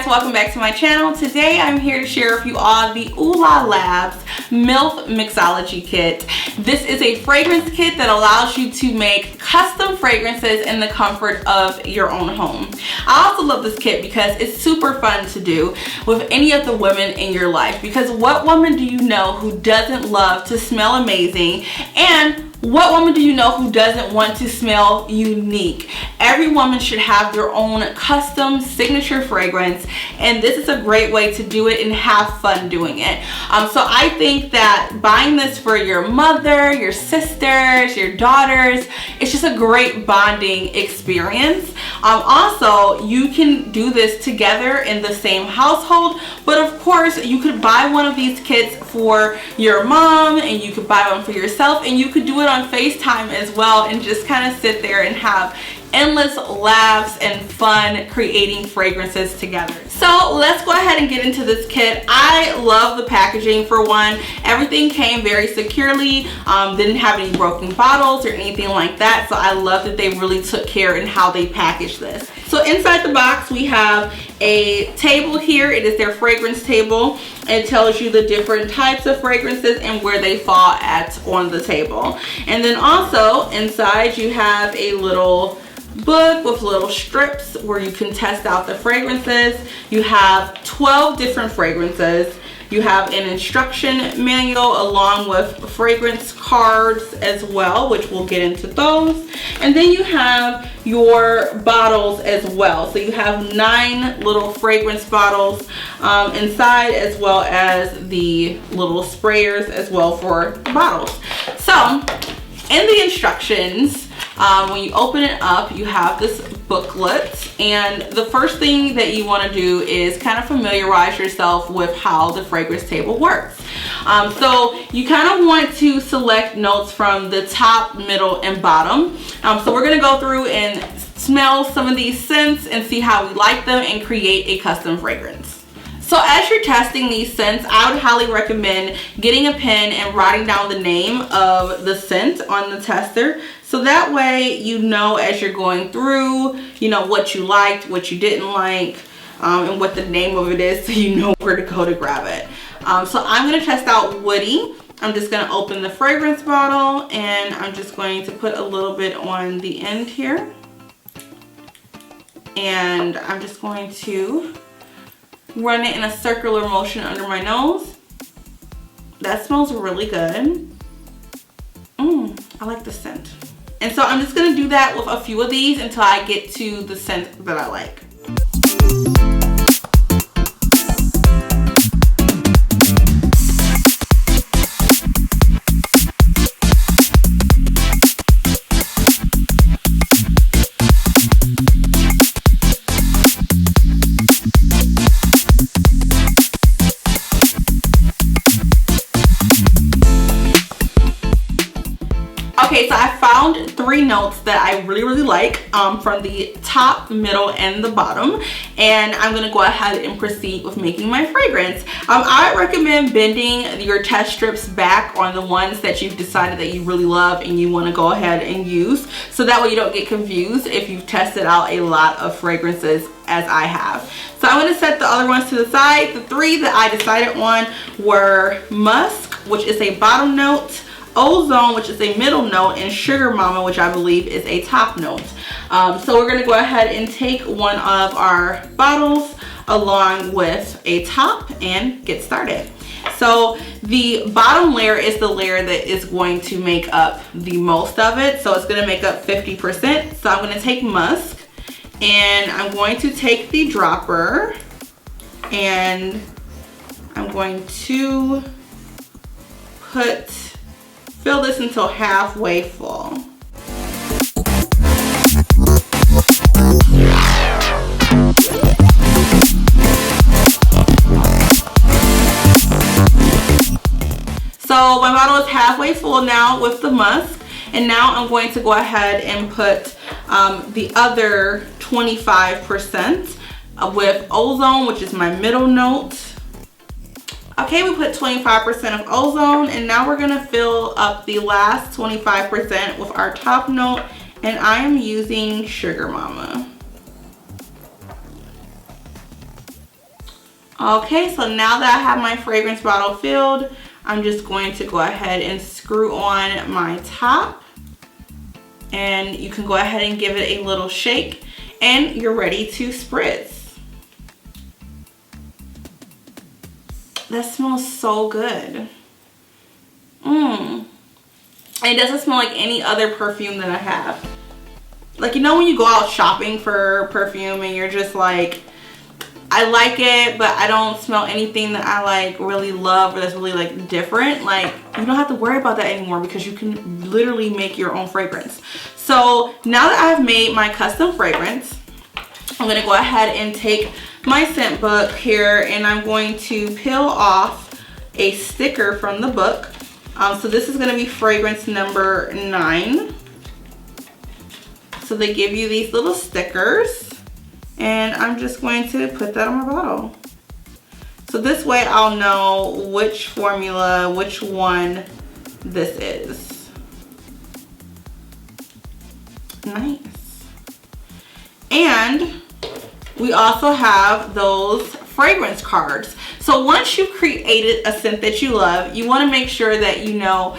welcome back to my channel. Today I'm here to share with you all the Ooh La Labs MILF Mixology Kit. This is a fragrance kit that allows you to make custom fragrances in the comfort of your own home. I also love this kit because it's super fun to do with any of the women in your life, because what woman do you know who doesn't love to smell amazing, and what woman do you know who doesn't want to smell unique? Every woman should have their own custom signature fragrance, and this is a great way to do it and have fun doing it. So I think that buying this for your mother, your sisters, your daughters, it's just a great bonding experience. Also, you can do this together in the same household, but of course you could buy one of these kits for your mom, and you could buy one for yourself, and you could do it on FaceTime as well and just kind of sit there and have endless laughs and fun creating fragrances together. So let's go ahead and get into this kit. I love the packaging for one. Everything came very securely, didn't have any broken bottles or anything like that, so I love that they really took care in how they packaged this. So inside the box we have a table here. It is their fragrance table. It tells you the different types of fragrances and where they fall at on the table. And then also inside you have a little book with little strips where you can test out the fragrances. You have 12 different fragrances. You have an instruction manual along with fragrance cards as well, which we'll get into those. And then you have your bottles as well. So you have 9 little fragrance bottles inside, as well as the little sprayers as well for the bottles. So in the instructions, when you open it up, you have this booklet, and the first thing that you want to do is kind of familiarize yourself with how the fragrance table works. So you kind of want to select notes from the top, middle, and bottom. So we're going to go through and smell some of these scents and see how we like them and create a custom fragrance. So as you're testing these scents, I would highly recommend getting a pen and writing down the name of the scent on the tester. So that way, you know, as you're going through, you know, what you liked, what you didn't like, and what the name of it is, so you know where to go to grab it. So I'm going to test out Woody. I'm just going to open the fragrance bottle, and I'm just going to put a little bit on the end here. And I'm just going to run it in a circular motion under my nose. That smells really good. I like the scent. And so I'm just going to do that with a few of these until I get to the scent that I like. Okay, so I found 3 notes that I really like from the top, middle, and the bottom, and I'm going to go ahead and proceed with making my fragrance. I recommend bending your test strips back on the ones that you've decided that you really love and you want to go ahead and use, so that way you don't get confused if you've tested out a lot of fragrances as I have. So I'm going to set the other ones to the side. The 3 that I decided on were Musk, which is a bottom note, Ozone, which is a middle note, and Sugar Mama, which I believe is a top note. So we're going to go ahead and take one of our bottles along with a top and get started. So the bottom layer is the layer that is going to make up the most of it. So it's going to make up 50%. So I'm going to take Musk, and I'm going to take the dropper, and I'm going to fill this until halfway full. So my bottle is halfway full now with the Musk, and now I'm going to go ahead and put the other 25% with Ozone, which is my middle note. Okay, we put 25% of Ozone, and now we're gonna fill up the last 25% with our top note, and I am using Sugar Mama. Okay, so now that I have my fragrance bottle filled, I'm just going to go ahead and screw on my top. And you can go ahead and give it a little shake, and you're ready to spritz. That smells so good. And it doesn't smell like any other perfume that I have. Like, you know when you go out shopping for perfume and you're just like, I like it, but I don't smell anything that I like really love or that's really like different. Like, you don't have to worry about that anymore because you can literally make your own fragrance. So now that I've made my custom fragrance, I'm gonna go ahead and take my scent book here, and I'm going to peel off a sticker from the book. So this is gonna be fragrance number 9. So they give you these little stickers. And I'm just going to put that on my bottle. So this way I'll know which formula, which one this is. Nice. And we also have those fragrance cards. So once you've created a scent that you love, you want to make sure that you know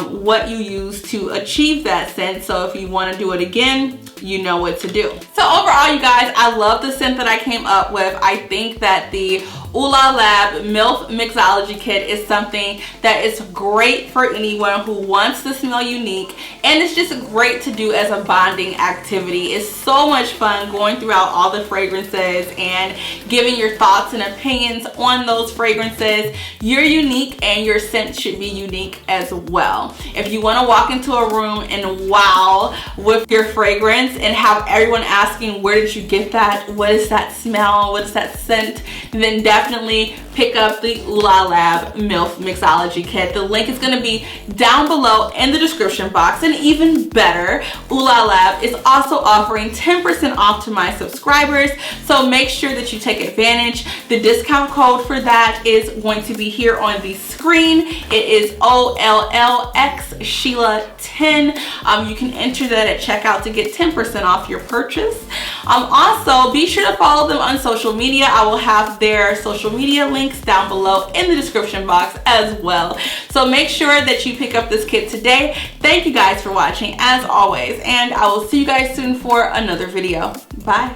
what you use to achieve that scent. So if you want to do it again, you know what to do. So overall, you guys, I love the scent that I came up with. I think that the Ooh La Lab MILF Mixology Kit is something that is great for anyone who wants to smell unique, and it's just great to do as a bonding activity. It's so much fun going throughout all the fragrances and giving your thoughts and opinions on those fragrances. You're unique and your scent should be unique as well. If you want to walk into a room and wow with your fragrance and have everyone asking, where did you get that? What is that smell? What is that scent? Then definitely pick up the Ooh La Lab MILF Mixology Kit. The link is going to be down below in the description box. And even better, Ooh La Lab is also offering 10% off to my subscribers. So make sure that you take advantage. The discount code for that is going to be here on the screen. It is OLLX Sheila 10. You can enter that at checkout to get 10% off your purchase. Also, be sure to follow them on social media. I will have their social media links down below in the description box as well. So make sure that you pick up this kit today. Thank you guys for watching as always, and I will see you guys soon for another video. Bye.